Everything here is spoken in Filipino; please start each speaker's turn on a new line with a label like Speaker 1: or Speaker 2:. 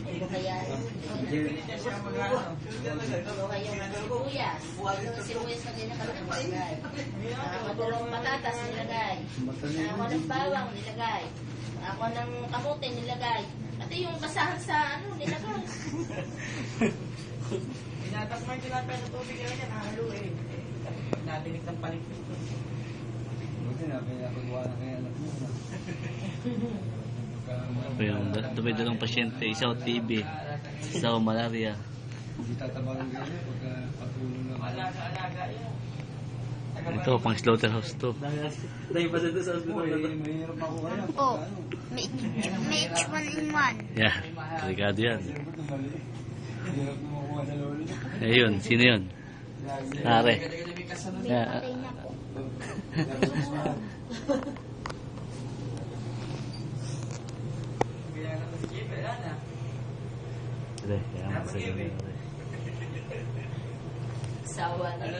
Speaker 1: Ito kaya sibuyas na ganyan kalaki nilagay. Madurong patatas nilagay. Ako ng bawang nilagay. Ako ng kamote nilagay. Pati yung basahan sa nilagay.
Speaker 2: Tinatas mo yung tinapay sa tubig nila niya, nahalo eh. Natinig ng palikpik.
Speaker 3: Buti na, pinapagawa na kaya anak mo.
Speaker 4: Ito yung dumay-dalang pasyente, isa o TB, isa o malaria.
Speaker 3: Hindi tatabagan ganyan pagka patuloy na.
Speaker 2: Alaga-alaga yun.
Speaker 4: Ito, pang slaughterhouse to.
Speaker 2: Dahil pa sa
Speaker 3: Uy, mahirap ako kaya.
Speaker 5: Oh, may H1N1.
Speaker 4: Yeah, delikado yan.
Speaker 3: Hirap na makuha sa lolo.
Speaker 4: Ayun, sino yun? Pare. Yeah.
Speaker 5: Patay na po.
Speaker 4: Sige, kaya masagay.
Speaker 1: Sawa na.
Speaker 2: Ano,